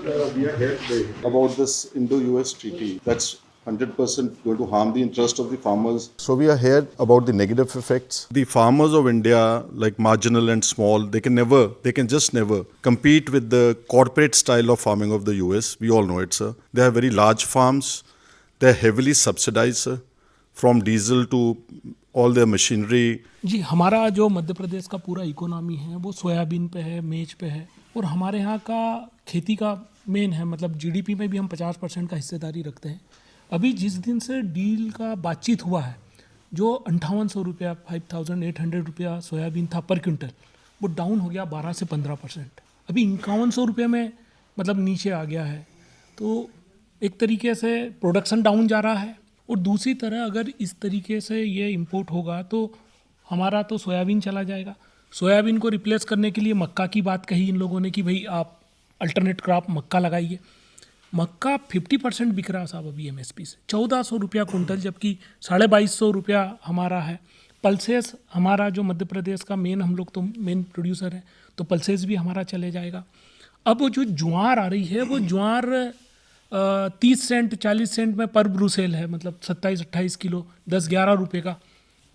we are here today about this Indo-US treaty. That's 100% going to harm the interest of the farmers. So we are here about the negative effects. The farmers of India, like marginal and small, they can just never compete with the corporate style of farming of the US. We all know it, sir. They have very large farms. They're heavily subsidized, sir, from diesel to all their machinery. जी, हमारा जो मध्य प्रदेश का पूरा economy है वो soybean पे है, मेज पे है, और हमारे यहाँ का खेती का मेन है, मतलब जीडीपी में भी हम 50% का हिस्सेदारी रखते हैं। अभी जिस दिन से डील का बातचीत हुआ है, जो 5800 रुपया 5800 रुपया सोयाबीन था पर क्विंटल, वो डाउन हो गया 12 से 15%। अभी 5100 रुपये में मतलब नीचे आ गया है। तो एक तरीके से प्रोडक्शन डाउन जा रहा है, और दूसरी तरह अगर इस तरीके से ये इंपोर्ट होगा तो हमारा तो सोयाबीन चला जाएगा। सोयाबीन को रिप्लेस करने के लिए मक्का की बात कही इन लोगों ने कि भाई आप अल्टरनेट क्रॉप मक्का लगाइए। मक्का 50% बिक रहा साहब अभी एमएसपी से, 1400 रुपया कुंटल, जबकि 2250 रुपया हमारा है। पल्सेस हमारा जो मध्य प्रदेश का हम लोग तो मेन प्रोड्यूसर हैं, तो पल्सेस भी हमारा चले जाएगा। अब वो जो ज्वार आ रही है, वो ज्वार 30 सेंट 40 सेंट में पर ब्रूसेल है, मतलब 27-28 किलो 10-11 रुपये का।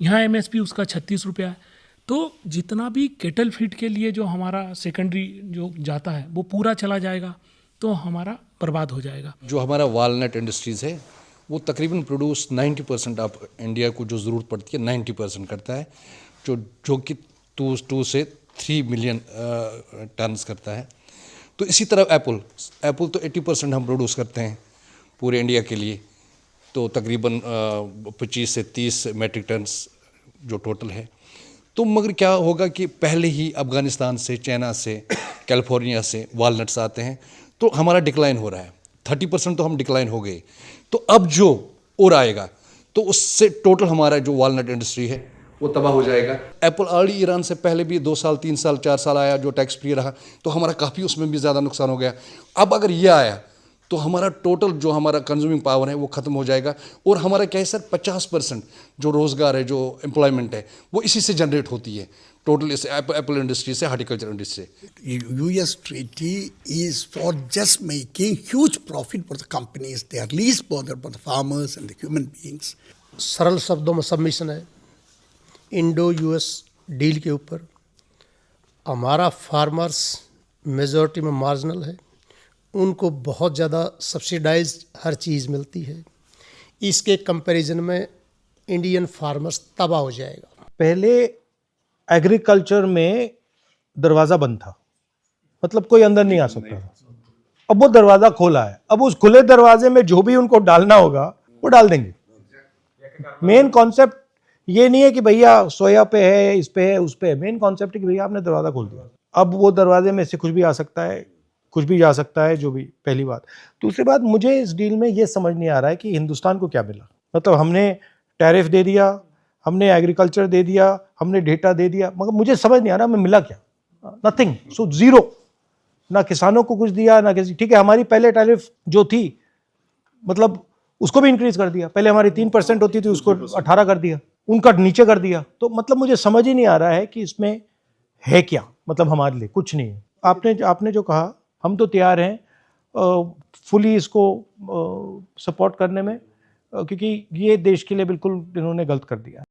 यहाँ एमएसपी उसका 36 रुपया है। तो जितना भी केटल फीड के लिए जो हमारा सेकेंडरी जो जाता है वो पूरा चला जाएगा, तो हमारा बर्बाद हो जाएगा। जो हमारा वालनट इंडस्ट्रीज़ है वो तकरीबन प्रोड्यूस 90% ऑफ इंडिया को जो ज़रूरत पड़ती है 90% करता है, जो कि 2 से 3 मिलियन टन्स करता है। तो इसी तरह एप्पल तो 80% हम प्रोड्यूस करते हैं पूरे इंडिया के लिए, तो तकरीबन 25 से 30 मेट्रिक टन्स जो टोटल है। तो मगर क्या होगा कि पहले ही अफ़गानिस्तान से, चाइना से, कैलिफोर्निया से वालनट्स आते हैं, तो हमारा डिक्लाइन हो रहा है। 30% तो हम डिक्लाइन हो गए, तो अब जो और आएगा तो उससे टोटल हमारा जो वालनट इंडस्ट्री है वो तबाह हो जाएगा। एप्पल ऑलरेडी ईरान से पहले भी 2 साल 3 साल 4 साल आया, जो टैक्स फ्री रहा, तो हमारा काफ़ी उसमें भी ज़्यादा नुकसान हो गया। अब अगर ये आया तो हमारा टोटल जो हमारा कंज्यूमिंग पावर है वो ख़त्म हो जाएगा। और हमारा क्या है सर, 50% जो रोज़गार है, जो एम्प्लॉयमेंट है, वो इसी से जनरेट होती है, टोटल इस एप्पल इंडस्ट्री से, हार्टिकल्चर इंडस्ट्री से। US treaty is for just making huge profit for the companies. They are least bothered about the farmers and the human beings. सरल शब्दों में सबमिशन है इंडो US डील के ऊपर। हमारा फार्मर्स मेजॉरिटी में मार्जिनल है, उनको बहुत ज़्यादा सब्सिडाइज्ड हर चीज़ मिलती है। इसके कंपैरिजन में इंडियन फार्मर्स तबाह हो जाएगा। पहले एग्रीकल्चर में दरवाज़ा बंद था, मतलब कोई अंदर नहीं आ सकता था। अब वो दरवाज़ा खोला है, अब उस खुले दरवाजे में जो भी उनको डालना होगा वो डाल देंगे। मेन कॉन्सेप्ट ये नहीं है कि भैया सोया पे है, इस पे है, उस पे है। मेन कॉन्सेप्ट है कि भैया आपने दरवाज़ा खोल दिया, अब वो दरवाजे में से कुछ भी आ सकता है, कुछ भी जा सकता है, जो भी। पहली बात। दूसरी बात, मुझे इस डील में ये समझ नहीं आ रहा है कि हिंदुस्तान को क्या मिला। मतलब हमने टैरिफ दे दिया, हमने एग्रीकल्चर दे दिया, हमने डेटा दे दिया, मगर मुझे समझ नहीं आ रहा हमें मिला क्या। Nothing, so zero. ना किसानों को कुछ दिया, ना किसी। ठीक है, हमारी पहले टैरिफ जो थी, मतलब उसको भी इंक्रीज कर दिया। पहले हमारी 3% होती थी, उसको 18 कर दिया, उनका नीचे कर दिया। तो मतलब मुझे समझ ही नहीं आ रहा है कि इसमें है क्या। मतलब हमारे लिए कुछ नहीं है। आपने जो कहा, हम तो तैयार हैं फुली इसको सपोर्ट करने में, क्योंकि ये देश के लिए बिल्कुल इन्होंने गलत कर दिया।